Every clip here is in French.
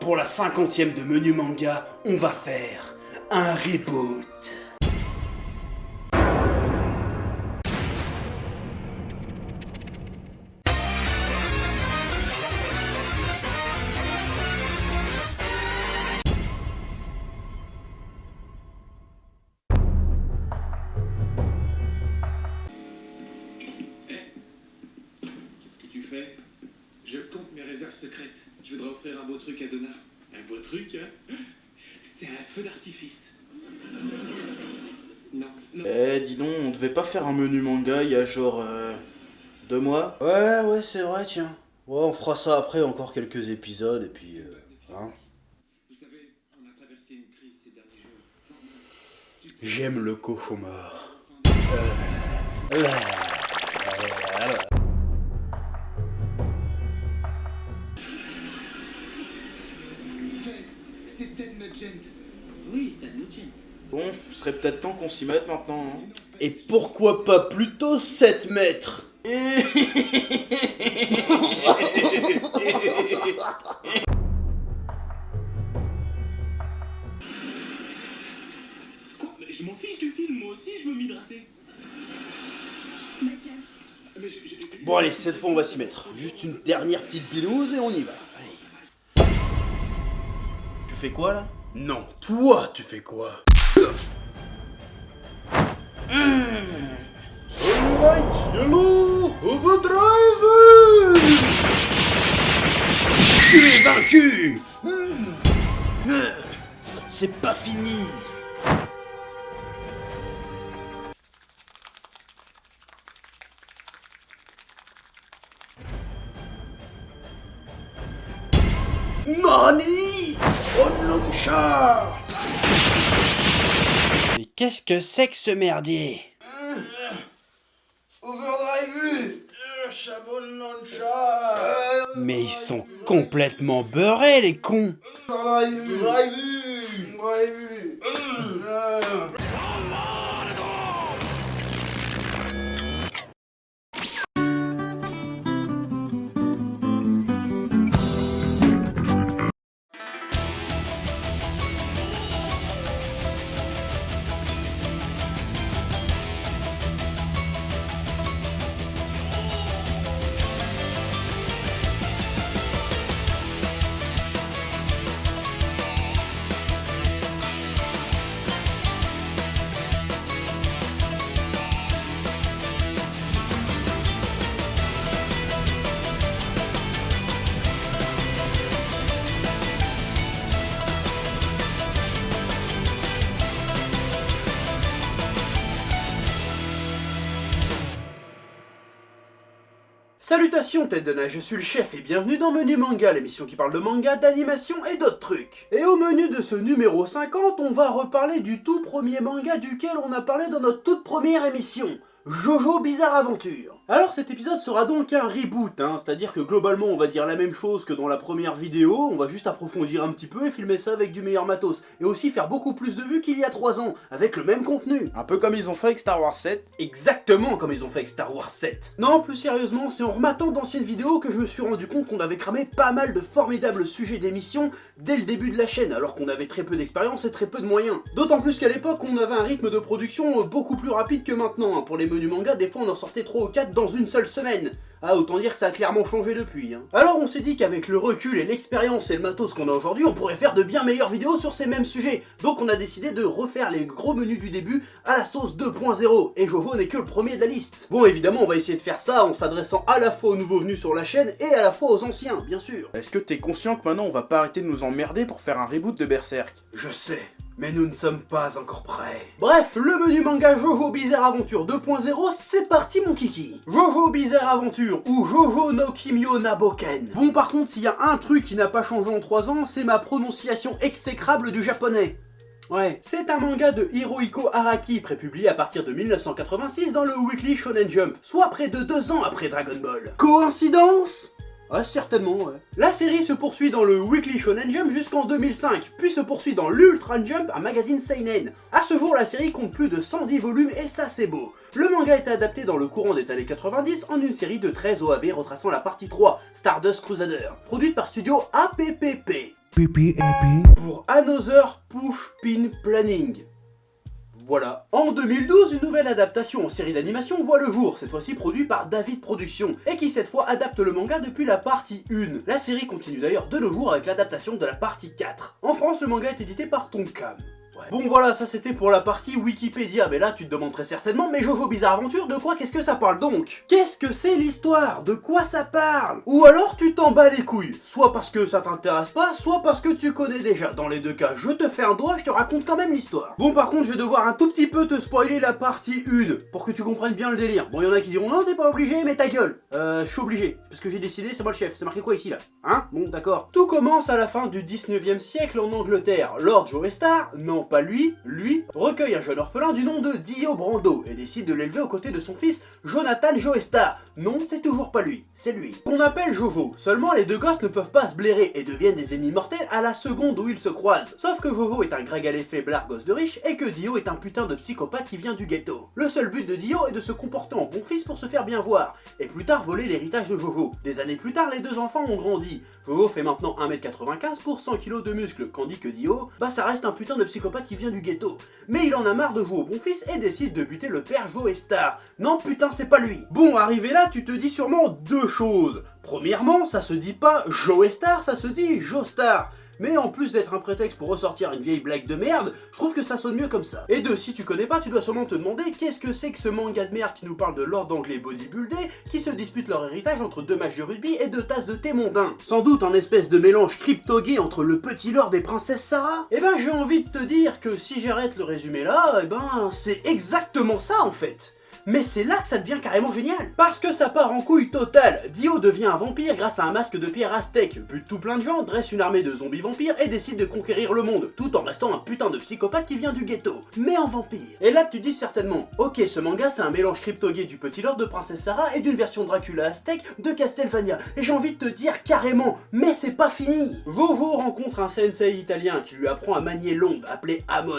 pour la 50e de Menu Manga, on va faire un reboot. Je compte mes réserves secrètes. Je voudrais offrir un beau truc à Donna. Un beau truc, hein? C'est un feu d'artifice. Non. Dis donc, on devait pas faire un menu manga il y a genre 2 mois? Ouais, c'est vrai, tiens. Ouais, on fera ça après, encore quelques épisodes, et puis... hein. Vous savez, on a traversé une crise ces derniers jours. J'aime le cauchemar. C'est Ted Nugent. Oui, Ted Nugent. Bon, ce serait peut-être temps qu'on s'y mette maintenant, hein. Et pourquoi pas plutôt 7 mètres? Quoi? Mais je m'en fiche du film, moi aussi je veux m'hydrater. Mais Bon allez, cette fois on va s'y mettre. Juste une dernière petite bilouse et on y va. Allez. Tu fais quoi, là? Non, toi tu fais quoi? Alright, Yellow, overdrive! Tu es vaincu! C'est pas fini! Nani? Onlonsha! Mais qu'est-ce que c'est que ce merdier? Overdrive! Chabon Noncha! Mais ils sont complètement beurrés les cons! Overdrive! Salutations Tête de Nage, je suis le chef et bienvenue dans Menu Manga, l'émission qui parle de manga, d'animation et d'autres trucs. Et au menu de ce numéro 50, on va reparler du tout premier manga duquel on a parlé dans notre toute première émission, Jojo Bizarre Aventure. Alors cet épisode sera donc un reboot, c'est-à-dire que globalement on va dire la même chose que dans la première vidéo, on va juste approfondir un petit peu et filmer ça avec du meilleur matos, et aussi faire beaucoup plus de vues qu'il y a 3 ans, avec le même contenu. Un peu comme ils ont fait avec Star Wars 7. Exactement comme ils ont fait avec Star Wars 7. Non, plus sérieusement, c'est en rematant d'anciennes vidéos que je me suis rendu compte qu'on avait cramé pas mal de formidables sujets d'émission dès le début de la chaîne, alors qu'on avait très peu d'expérience et très peu de moyens. D'autant plus qu'à l'époque, on avait un rythme de production beaucoup plus rapide que maintenant. Pour les menus manga, des fois on en sortait 3 ou 4 dans une seule semaine. Ah, autant dire que ça a clairement changé depuis. Alors on s'est dit qu'avec le recul et l'expérience et le matos qu'on a aujourd'hui, on pourrait faire de bien meilleures vidéos sur ces mêmes sujets. Donc on a décidé de refaire les gros menus du début à la sauce 2.0, et Jojo n'est que le premier de la liste. Bon, évidemment on va essayer de faire ça en s'adressant à la fois aux nouveaux venus sur la chaîne et à la fois aux anciens, bien sûr. Est-ce que t'es conscient que maintenant on va pas arrêter de nous emmerder pour faire un reboot de Berserk? Je sais, mais nous ne sommes pas encore prêts. Bref, le menu manga Jojo Bizarre Aventure 2.0, c'est parti mon kiki. Jojo Bizarre Aventure, ou Jojo no Kimyo Naboken. Bon, par contre, s'il y a un truc qui n'a pas changé en 3 ans, c'est ma prononciation exécrable du japonais. Ouais, c'est un manga de Hirohiko Araki, prépublié à partir de 1986 dans le Weekly Shonen Jump, soit près de 2 ans après Dragon Ball. Coïncidence ? Ah, certainement, ouais. La série se poursuit dans le Weekly Shonen Jump jusqu'en 2005, puis se poursuit dans l'Ultra Jump, un magazine seinen. À ce jour, la série compte plus de 110 volumes et ça c'est beau. Le manga a été adapté dans le courant des années 90 en une série de 13 OAV retraçant la partie 3, Stardust Crusader, produite par studio APPP. pour Another Push Pin Planning. Voilà. En 2012, une nouvelle adaptation en série d'animation voit le jour, cette fois-ci produit par David Productions, et qui cette fois adapte le manga depuis la partie 1. La série continue d'ailleurs de nos jours avec l'adaptation de la partie 4. En France, le manga est édité par Tonkam. Bon voilà, ça c'était pour la partie Wikipédia, mais là tu te demandais très certainement, mais Jojo Bizarre Aventure, de quoi qu'est-ce que ça parle donc? Qu'est-ce que c'est l'histoire? De quoi ça parle? Ou alors tu t'en bats les couilles, soit parce que ça t'intéresse pas, soit parce que tu connais déjà. Dans les deux cas, je te fais un doigt, je te raconte quand même l'histoire. Bon par contre, je vais devoir un tout petit peu te spoiler la partie 1, pour que tu comprennes bien le délire. Bon, il y en a qui diront non, t'es pas obligé, mais ta gueule. Je suis obligé, parce que j'ai décidé, c'est moi le chef, c'est marqué quoi ici là? Hein? Bon d'accord. Tout commence à la fin du 19e siècle en Angleterre. Lord Joestar, non pas lui, recueille un jeune orphelin du nom de Dio Brando et décide de l'élever aux côtés de son fils Jonathan Joestar. Non, c'est toujours pas lui, c'est lui. On appelle Jojo, seulement les deux gosses ne peuvent pas se blairer et deviennent des ennemis mortels à la seconde où ils se croisent. Sauf que Jojo est un grégalet faiblard gosse de riche et que Dio est un putain de psychopathe qui vient du ghetto. Le seul but de Dio est de se comporter en bon fils pour se faire bien voir, et plus tard voler l'héritage de Jojo. Des années plus tard, les deux enfants ont grandi. Jojo fait maintenant 1m95 pour 100 kg de muscles, tandis que Dio, bah ça reste un putain de psychopathe qui vient du ghetto. Mais il en a marre de jouer au bon fils et décide de buter le père Joestar. Non putain, c'est pas lui. Bon, arrivé là, tu te dis sûrement deux choses. Premièrement, ça se dit pas Joestar, ça se dit Joestar. Mais en plus d'être un prétexte pour ressortir une vieille blague de merde, je trouve que ça sonne mieux comme ça. Et deux, si tu connais pas, tu dois sûrement te demander qu'est-ce que c'est que ce manga de merde qui nous parle de lord anglais bodybuildé qui se disputent leur héritage entre deux matchs de rugby et deux tasses de thé mondain. Sans doute un espèce de mélange crypto-gay entre le petit lord et princesse Sarah. Eh ben j'ai envie de te dire que si j'arrête le résumé là, eh ben c'est exactement ça en fait. Mais c'est là que ça devient carrément génial. Parce que ça part en couille totale. Dio devient un vampire grâce à un masque de pierre aztèque, bute tout plein de gens, dresse une armée de zombies vampires et décide de conquérir le monde, tout en restant un putain de psychopathe qui vient du ghetto, mais en vampire. Et là tu dis certainement, ok ce manga c'est un mélange crypto-gay du petit lord de princesse Sarah et d'une version Dracula aztèque de Castlevania. Et j'ai envie de te dire carrément, mais c'est pas fini. Jojo rencontre un sensei italien qui lui apprend à manier l'ombre, appelé Amon,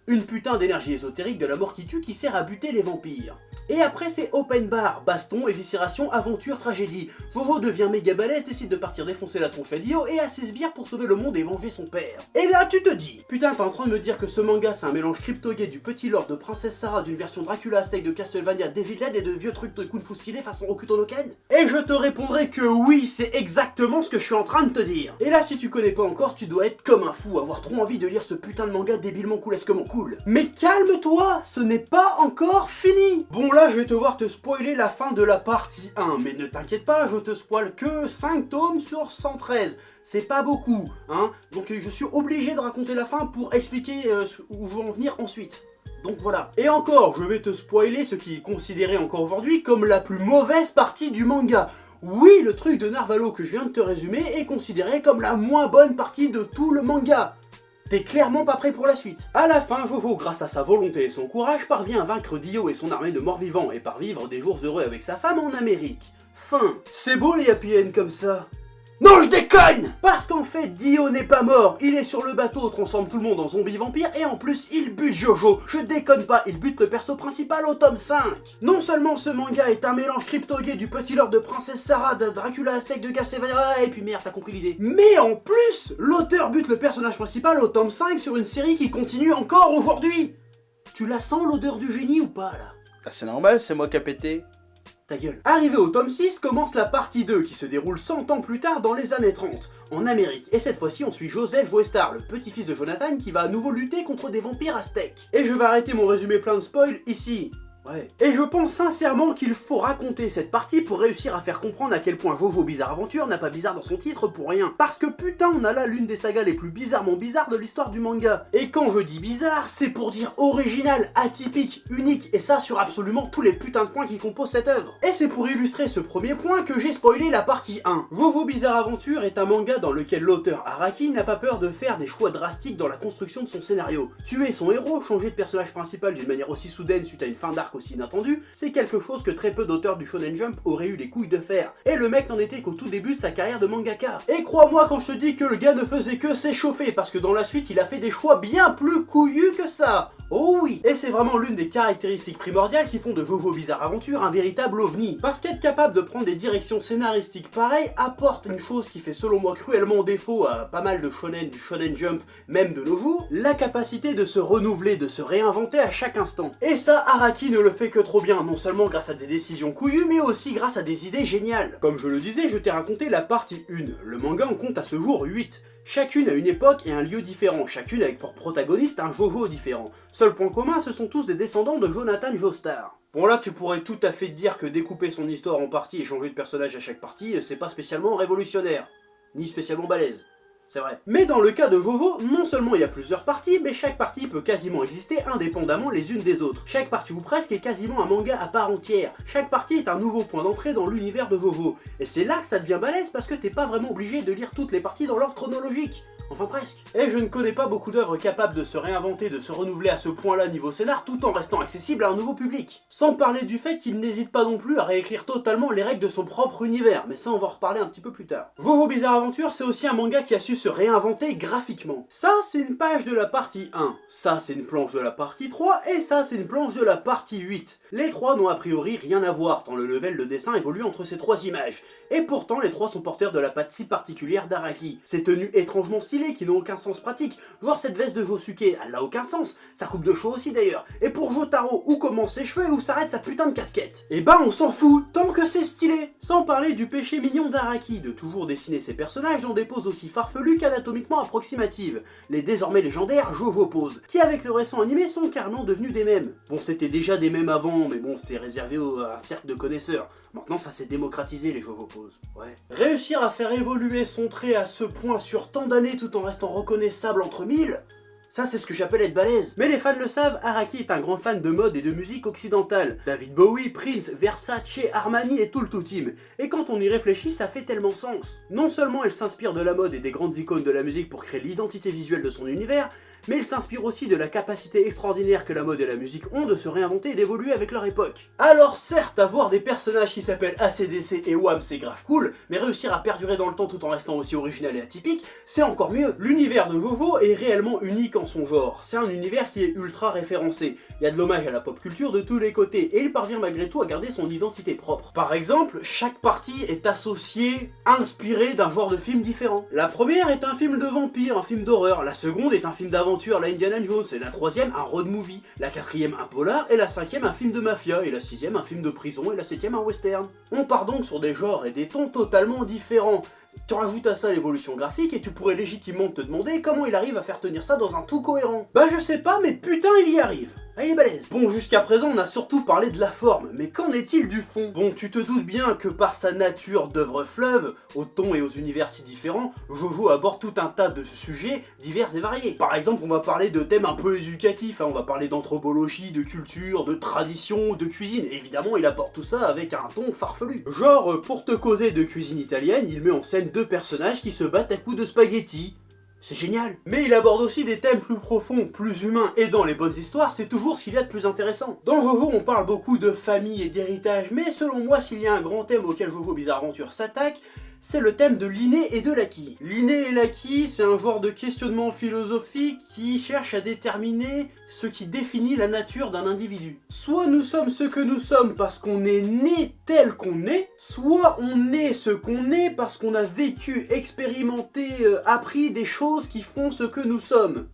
une putain d'énergie ésotérique de la mort qui tue qui sert à buter les vampires. Et après c'est open bar, baston, éviscération, aventure, tragédie. Jojo devient méga balèze, décide de partir défoncer la tronche à Dio et à ses sbires pour sauver le monde et venger son père. Et là tu te dis, putain t'es en train de me dire que ce manga c'est un mélange crypto-gay du petit lord de princesse Sarah, d'une version Dracula aztèque de Castlevania, Devil Dead et de vieux trucs de kung fu stylé façon Hokuto no Ken? Et je te répondrai que oui, c'est exactement ce que je suis en train de te dire. Et là si tu connais pas encore, tu dois être comme un fou, avoir trop envie de lire ce putain de manga débilement coolesquement cool. Mais calme-toi, ce n'est pas encore fini. Bon là je vais te voir te spoiler la fin de la partie 1, mais ne t'inquiète pas, je te spoil que 5 tomes sur 113. C'est pas beaucoup, hein. Donc je suis obligé de raconter la fin pour expliquer où je veux en venir ensuite. Donc voilà. Et encore, je vais te spoiler ce qui est considéré encore aujourd'hui comme la plus mauvaise partie du manga. Oui, le truc de Narvalo que je viens de te résumer est considéré comme la moins bonne partie de tout le manga. T'es clairement pas prêt pour la suite. À la fin, Jojo, grâce à sa volonté et son courage, parvient à vaincre Dio et son armée de morts-vivants et par vivre des jours heureux avec sa femme en Amérique. Fin. C'est beau les happy end comme ça. Non, je déconne! Parce qu'en fait, Dio n'est pas mort, il est sur le bateau, transforme tout le monde en zombie vampire et en plus, il bute Jojo. Je déconne pas, il bute le perso principal au tome 5. Non seulement ce manga est un mélange crypto-gay du petit lord de princesse Sarah, de Dracula aztèque de Castlevania, et puis merde, t'as compris l'idée. Mais en plus, l'auteur bute le personnage principal au tome 5 sur une série qui continue encore aujourd'hui. Tu la sens l'odeur du génie ou pas là? Ah, c'est normal, c'est moi qui a pété. Ta gueule. Arrivé au tome 6, commence la partie 2 qui se déroule 100 ans plus tard dans les années 30, en Amérique. Et cette fois-ci, on suit Joseph Joestar, le petit-fils de Jonathan qui va à nouveau lutter contre des vampires aztèques. Et je vais arrêter mon résumé plein de spoil ici. Ouais. Et je pense sincèrement qu'il faut raconter cette partie pour réussir à faire comprendre à quel point Jojo Bizarre Aventure n'a pas bizarre dans son titre pour rien. Parce que putain, on a là l'une des sagas les plus bizarrement bizarres de l'histoire du manga. Et quand je dis bizarre, c'est pour dire original, atypique, unique, et ça sur absolument tous les putains de points qui composent cette œuvre. Et c'est pour illustrer ce premier point que j'ai spoilé la partie 1. Jojo Bizarre Aventure est un manga dans lequel l'auteur Araki n'a pas peur de faire des choix drastiques dans la construction de son scénario. Tuer son héros, changer de personnage principal d'une manière aussi soudaine suite à une fin d'arc arc aussi inattendu, c'est quelque chose que très peu d'auteurs du Shonen Jump auraient eu les couilles de faire. Et le mec n'en était qu'au tout début de sa carrière de mangaka. Et crois-moi quand je te dis que le gars ne faisait que s'échauffer, parce que dans la suite il a fait des choix bien plus couillus que ça. Oh oui. Et c'est vraiment l'une des caractéristiques primordiales qui font de Jojo Bizarre Adventure un véritable ovni. Parce qu'être capable de prendre des directions scénaristiques pareilles apporte une chose qui fait selon moi cruellement défaut à pas mal de shonen, du Shonen Jump, même de nos jours, la capacité de se renouveler, de se réinventer à chaque instant. Et ça, Araki ne le fait que trop bien, non seulement grâce à des décisions couillues, mais aussi grâce à des idées géniales. Comme je le disais, je t'ai raconté la partie 1. Le manga en compte à ce jour 8. Chacune a une époque et un lieu différent, chacune avec pour protagoniste un Jojo différent. Seul point commun, ce sont tous des descendants de Jonathan Joestar. Bon là, tu pourrais tout à fait te dire que découper son histoire en parties et changer de personnage à chaque partie, c'est pas spécialement révolutionnaire, ni spécialement balèze. C'est vrai. Mais dans le cas de Jojo, non seulement il y a plusieurs parties, mais chaque partie peut quasiment exister indépendamment les unes des autres. Chaque partie ou presque est quasiment un manga à part entière. Chaque partie est un nouveau point d'entrée dans l'univers de Jojo. Et c'est là que ça devient balèze parce que t'es pas vraiment obligé de lire toutes les parties dans l'ordre chronologique. Enfin presque. Et je ne connais pas beaucoup d'œuvres capables de se réinventer, de se renouveler à ce point-là niveau scénar, tout en restant accessible à un nouveau public. Sans parler du fait qu'il n'hésite pas non plus à réécrire totalement les règles de son propre univers, mais ça on va en reparler un petit peu plus tard. Jojo Bizarre Adventure, c'est aussi un manga qui a su se réinventer graphiquement. Ça, c'est une page de la partie 1, ça c'est une planche de la partie 3, et ça c'est une planche de la partie 8. Les trois n'ont a priori rien à voir, tant le level de dessin évolue entre ces trois images. Et pourtant, les trois sont porteurs de la patte si particulière d'Araki. Ces tenues étrangement stylées qui n'ont aucun sens pratique. Genre cette veste de Josuke, elle n'a aucun sens. Sa coupe de cheveux aussi d'ailleurs. Et pour Jotaro, où commencent ses cheveux et où s'arrête sa putain de casquette? Et ben on s'en fout, tant que c'est stylé. Sans parler du péché mignon d'Araki, de toujours dessiner ses personnages dans des poses aussi farfelues qu'anatomiquement approximatives. Les désormais légendaires Jojo poses, qui avec le récent animé sont carrément devenus des mèmes. Bon, c'était déjà des mèmes avant, mais bon, c'était réservé à un cercle de connaisseurs. Maintenant ça s'est démocratisé les Jojo poses. Ouais. Réussir à faire évoluer son trait à ce point sur tant d'années tout en restant reconnaissable entre mille, ça c'est ce que j'appelle être balèze. Mais les fans le savent, Araki est un grand fan de mode et de musique occidentale. David Bowie, Prince, Versace, Armani et tout le tout team. Et quand on y réfléchit, ça fait tellement sens. Non seulement elle s'inspire de la mode et des grandes icônes de la musique pour créer l'identité visuelle de son univers, mais il s'inspire aussi de la capacité extraordinaire que la mode et la musique ont de se réinventer et d'évoluer avec leur époque. Alors certes, avoir des personnages qui s'appellent AC/DC et WAM c'est grave cool, mais réussir à perdurer dans le temps tout en restant aussi original et atypique, c'est encore mieux. L'univers de Jojo est réellement unique en son genre, c'est un univers qui est ultra référencé, il y a de l'hommage à la pop culture de tous les côtés, et il parvient malgré tout à garder son identité propre. Par exemple, chaque partie est associée, inspirée d'un genre de film différent. La première est un film de vampire, un film d'horreur, la seconde est un film d'aventure, la Indiana Jones, et la troisième un road movie, la quatrième un polar, et la cinquième un film de mafia, et la sixième un film de prison, et la septième un western. On part donc sur des genres et des tons totalement différents. Tu rajoutes à ça l'évolution graphique et tu pourrais légitimement te demander comment il arrive à faire tenir ça dans un tout cohérent. Bah je sais pas, mais putain il y arrive. Ah, il est balèze. Bon, jusqu'à présent, on a surtout parlé de la forme, mais qu'en est-il du fond? Bon, tu te doutes bien que par sa nature d'œuvre fleuve, aux tons et aux univers si différents, Jojo aborde tout un tas de sujets divers et variés. Par exemple, on va parler de thèmes un peu éducatifs, on va parler d'anthropologie, de culture, de tradition, de cuisine. Et évidemment, il apporte tout ça avec un ton farfelu. Genre, pour te causer de cuisine italienne, il met en scène deux personnages qui se battent à coups de spaghettis. C'est génial. Mais il aborde aussi des thèmes plus profonds, plus humains, et dans les bonnes histoires, c'est toujours ce qu'il y a de plus intéressant. Dans Jojo, on parle beaucoup de famille et d'héritage, mais selon moi, s'il y a un grand thème auquel Jojo Bizarre Adventure s'attaque, c'est le thème de l'inné et de l'acquis. L'inné et l'acquis, c'est un genre de questionnement philosophique qui cherche à déterminer ce qui définit la nature d'un individu. Soit nous sommes ce que nous sommes parce qu'on est né tel qu'on est, soit on est ce qu'on est parce qu'on a vécu, expérimenté, appris des choses qui font ce que nous sommes.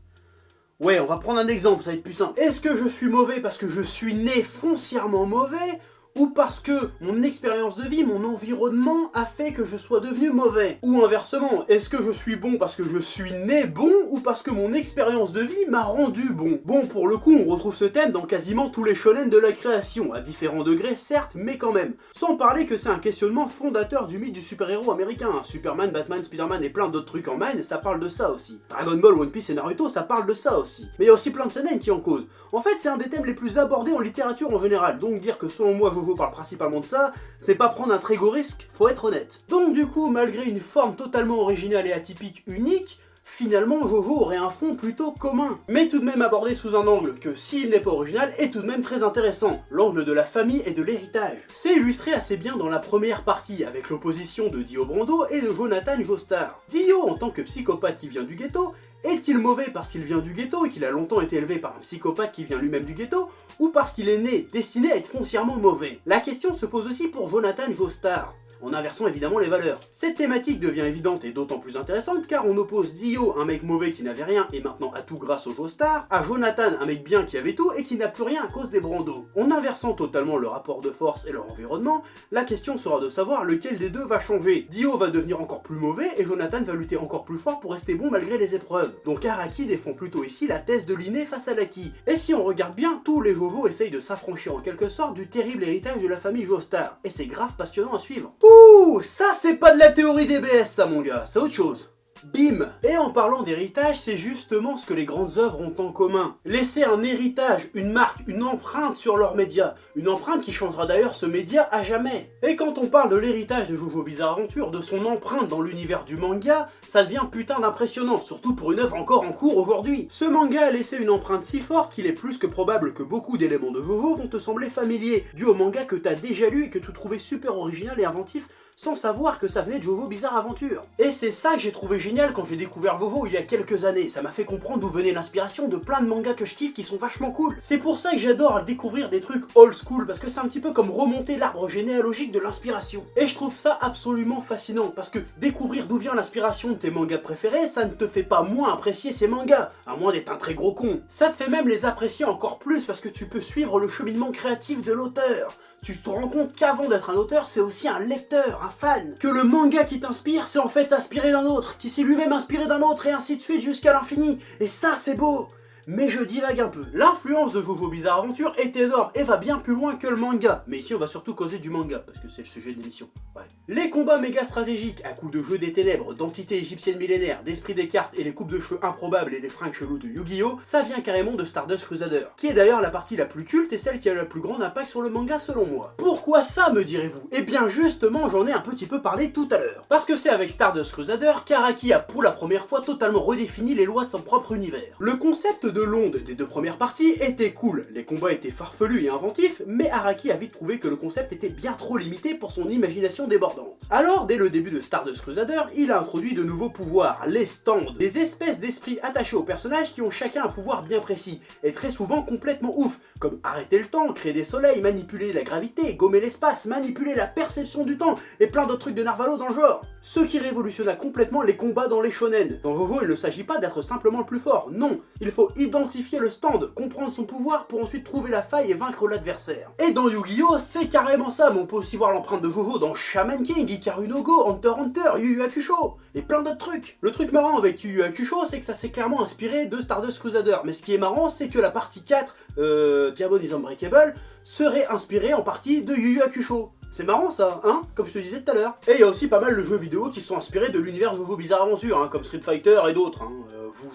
Ouais, on va prendre un exemple, ça va être plus simple. Est-ce que je suis mauvais parce que je suis né foncièrement mauvais ? Ou parce que mon expérience de vie, mon environnement a fait que je sois devenu mauvais? Ou inversement, est-ce que je suis bon parce que je suis né bon ou parce que mon expérience de vie m'a rendu bon? Bon, pour le coup, on retrouve ce thème dans quasiment tous les shonen de la création, à différents degrés certes, mais quand même. Sans parler que c'est un questionnement fondateur du mythe du super-héros américain. Superman, Batman, Spider-Man et plein d'autres trucs en main, ça parle de ça aussi. Dragon Ball, One Piece et Naruto, ça parle de ça aussi. Mais il y a aussi plein de shonen qui en causent. En fait, c'est un des thèmes les plus abordés en littérature en général, donc dire que selon moi, Jojo parle principalement de ça, ce n'est pas prendre un très gros risque, faut être honnête. Donc du coup, malgré une forme totalement originale et atypique unique, finalement Jojo aurait un fond plutôt commun, mais tout de même abordé sous un angle que, s'il n'est pas original, est tout de même très intéressant, l'angle de la famille et de l'héritage. C'est illustré assez bien dans la première partie, avec l'opposition de Dio Brando et de Jonathan Joestar. Dio, en tant que psychopathe qui vient du ghetto, est-il mauvais parce qu'il vient du ghetto et qu'il a longtemps été élevé par un psychopathe qui vient lui-même du ghetto, ou parce qu'il est né, destiné à être foncièrement mauvais? La question se pose aussi pour Jonathan Joestar, en inversant évidemment les valeurs. Cette thématique devient évidente et d'autant plus intéressante car on oppose Dio, un mec mauvais qui n'avait rien et maintenant a tout grâce au Joestar, à Jonathan, un mec bien qui avait tout et qui n'a plus rien à cause des Brando. En inversant totalement le rapport de force et leur environnement, la question sera de savoir lequel des deux va changer. Dio va devenir encore plus mauvais et Jonathan va lutter encore plus fort pour rester bon malgré les épreuves. Donc Araki défend plutôt ici la thèse de l'inné face à l'acquis. Et si on regarde bien, tous les Jojo essayent de s'affranchir en quelque sorte du terrible héritage de la famille Joestar. Et c'est grave passionnant à suivre. Ouh, ça c'est pas de la théorie DBS ça mon gars, c'est autre chose. Bim! Et en parlant d'héritage, c'est justement ce que les grandes œuvres ont en commun. Laisser un héritage, une marque, une empreinte sur leur média. Une empreinte qui changera d'ailleurs ce média à jamais. Et quand on parle de l'héritage de Jojo Bizarre Adventure, de son empreinte dans l'univers du manga, ça devient putain d'impressionnant, surtout pour une œuvre encore en cours aujourd'hui. Ce manga a laissé une empreinte si forte qu'il est plus que probable que beaucoup d'éléments de Jojo vont te sembler familiers, dû au manga que t'as déjà lu et que tu trouvais super original et inventif, sans savoir que ça venait de Jojo Bizarre Adventure. Et c'est ça que j'ai trouvé génial quand j'ai découvert Jojo il y a quelques années, ça m'a fait comprendre d'où venait l'inspiration de plein de mangas que je kiffe qui sont vachement cool. C'est pour ça que j'adore découvrir des trucs old school, parce que c'est un petit peu comme remonter l'arbre généalogique de l'inspiration. Et je trouve ça absolument fascinant, parce que découvrir d'où vient l'inspiration de tes mangas préférés, ça ne te fait pas moins apprécier ces mangas, à moins d'être un très gros con. Ça te fait même les apprécier encore plus, parce que tu peux suivre le cheminement créatif de l'auteur. Tu te rends compte qu'avant d'être un auteur, c'est aussi un lecteur, un fan. Que le manga qui t'inspire, c'est en fait inspiré d'un autre, qui s'est lui-même inspiré d'un autre, et ainsi de suite jusqu'à l'infini. Et ça, c'est beau. Mais je divague un peu. L'influence de Jojo Bizarre Adventure est énorme et va bien plus loin que le manga. Mais ici on va surtout causer du manga, parce que c'est le sujet de l'émission. Ouais. Les combats méga stratégiques à coups de jeux des ténèbres, d'entités égyptiennes millénaires, d'esprits des cartes et les coupes de cheveux improbables et les fringues cheloues de Yu-Gi-Oh! Ça vient carrément de Stardust Crusader, qui est d'ailleurs la partie la plus culte et celle qui a le plus grand impact sur le manga selon moi. Pourquoi ça me direz-vous? Eh bien justement j'en ai un petit peu parlé tout à l'heure. Parce que c'est avec Stardust Crusader qu'Araki a pour la première fois totalement redéfini les lois de son propre univers. Le concept de l'onde des deux premières parties était cool, les combats étaient farfelus et inventifs, mais Araki a vite trouvé que le concept était bien trop limité pour son imagination débordante. Alors, dès le début de Stardust Crusader, il a introduit de nouveaux pouvoirs, les stands, des espèces d'esprits attachés aux personnages qui ont chacun un pouvoir bien précis, et très souvent complètement ouf, comme arrêter le temps, créer des soleils, manipuler la gravité, gommer l'espace, manipuler la perception du temps, et plein d'autres trucs de Narvalo dans le genre. Ce qui révolutionna complètement les combats dans les shonen. Dans Jojo, il ne s'agit pas d'être simplement le plus fort, non, il faut identifier le stand, comprendre son pouvoir pour ensuite trouver la faille et vaincre l'adversaire. Et dans Yu-Gi-Oh! C'est carrément ça, mais on peut aussi voir l'empreinte de Jojo dans Shaman King, Hikaru no Go, Hunter x Hunter, Yu Yu Hakusho, et plein d'autres trucs. Le truc marrant avec Yu Yu Hakusho, c'est que ça s'est clairement inspiré de Stardust Crusader, mais ce qui est marrant, c'est que la partie 4, Diamond is Unbreakable, serait inspirée en partie de Yu Yu Hakusho. C'est marrant ça, hein, comme je te disais tout à l'heure. Et il y a aussi pas mal de jeux vidéo qui sont inspirés de l'univers Jojo Bizarre Adventure, hein, comme Street Fighter et d'autres. Hein.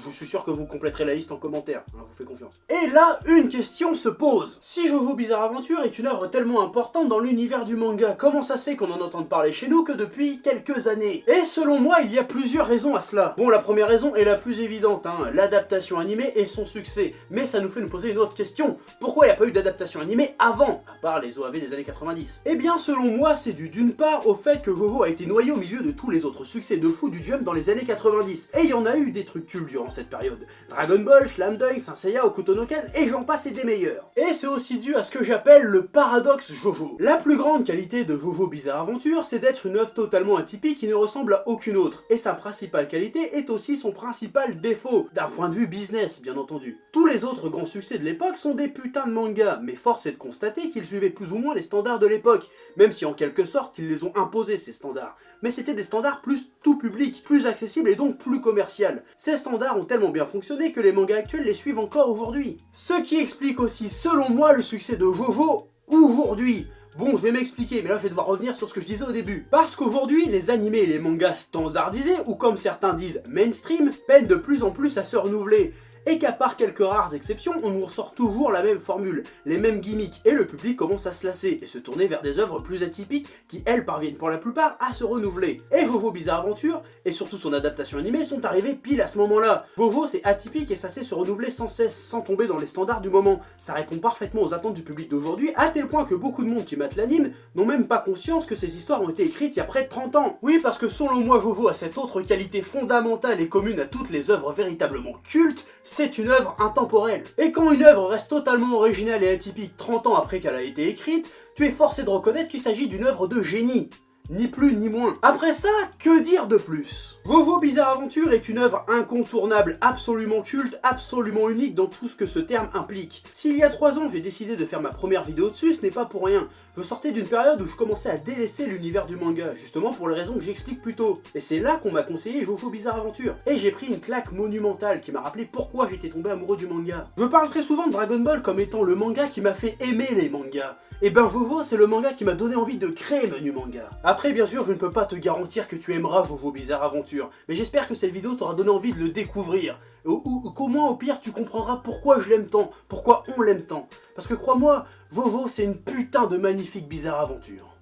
Je suis sûr que vous compléterez la liste en commentaire, hein, je vous fais confiance. Et là, une question se pose. Si Jojo Bizarre Adventure est une œuvre tellement importante dans l'univers du manga, comment ça se fait qu'on en entende parler chez nous que depuis quelques années? Et selon moi, il y a plusieurs raisons à cela. Bon, la première raison est la plus évidente, hein, l'adaptation animée et son succès. Mais ça nous fait nous poser une autre question. Pourquoi il n'y a pas eu d'adaptation animée avant, à part les OAV des années 90? Eh bien, selon moi, c'est dû d'une part au fait que Jojo a été noyé au milieu de tous les autres succès de fou du Jump dans les années 90. Et il y en a eu des trucs cultes durant cette période. Dragon Ball, Slam Dunk, Saint Seiya, Hokuto no Ken, et j'en passe et des meilleurs. Et c'est aussi dû à ce que j'appelle le paradoxe Jojo. La plus grande qualité de Jojo Bizarre Adventure, c'est d'être une œuvre totalement atypique qui ne ressemble à aucune autre. Et sa principale qualité est aussi son principal défaut, d'un point de vue business, bien entendu. Tous les autres grands succès de l'époque sont des putains de mangas, mais force est de constater qu'ils suivaient plus ou moins les standards de l'époque, même si en quelque sorte ils les ont imposés ces standards. Mais c'était des standards plus tout public, plus accessibles et donc plus commercial. Ces standards ont tellement bien fonctionné que les mangas actuels les suivent encore aujourd'hui. Ce qui explique aussi, selon moi, le succès de Jojo aujourd'hui. Bon, je vais m'expliquer, mais là je vais devoir revenir sur ce que je disais au début. Parce qu'aujourd'hui, les animés et les mangas standardisés, ou comme certains disent mainstream, peinent de plus en plus à se renouveler. et qu'à part quelques rares exceptions, on nous ressort toujours la même formule, les mêmes gimmicks, et le public commence à se lasser et se tourner vers des œuvres plus atypiques qui, elles, parviennent pour la plupart à se renouveler. Et Jojo Bizarre Adventure, et surtout son adaptation animée, sont arrivés pile à ce moment-là. Jojo, c'est atypique et ça sait se renouveler sans cesse, sans tomber dans les standards du moment. Ça répond parfaitement aux attentes du public d'aujourd'hui, à tel point que beaucoup de monde qui mate l'anime n'ont même pas conscience que ces histoires ont été écrites il y a près de 30 ans. Oui, parce que selon moi, Jojo a cette autre qualité fondamentale et commune à toutes les œuvres véritablement cultes, c'est une œuvre intemporelle. Et quand une œuvre reste totalement originale et atypique 30 ans après qu'elle a été écrite, tu es forcé de reconnaître qu'il s'agit d'une œuvre de génie. Ni plus ni moins. Après ça, que dire de plus? Jojo Bizarre Adventure est une œuvre incontournable, absolument culte, absolument unique dans tout ce que ce terme implique. S'il y a 3 ans j'ai décidé de faire ma première vidéo dessus, ce n'est pas pour rien. Je sortais d'une période où je commençais à délaisser l'univers du manga, justement pour les raisons que j'explique plus tôt. Et c'est là qu'on m'a conseillé Jojo Bizarre Adventure. Et j'ai pris une claque monumentale qui m'a rappelé pourquoi j'étais tombé amoureux du manga. Je parle très souvent de Dragon Ball comme étant le manga qui m'a fait aimer les mangas. Et ben Jojo, c'est le manga qui m'a donné envie de créer Menu Manga. Après, bien sûr, je ne peux pas te garantir que tu aimeras Jojo Bizarre Adventure, mais j'espère que cette vidéo t'aura donné envie de le découvrir. Ou qu'au moins, au pire, tu comprendras pourquoi je l'aime tant, pourquoi on l'aime tant. Parce que crois-moi, Jojo, c'est une putain de magnifique Bizarre Aventure.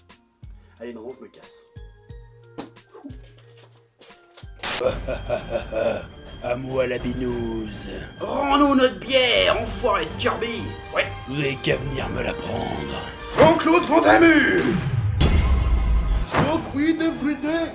Allez, maintenant, je me casse. À moi la binouse. Rends-nous notre bière, enfoiré de Kirby. Ouais, vous avez qu'à venir me la prendre. Jean-Claude Fontamu. Smoke weed every day.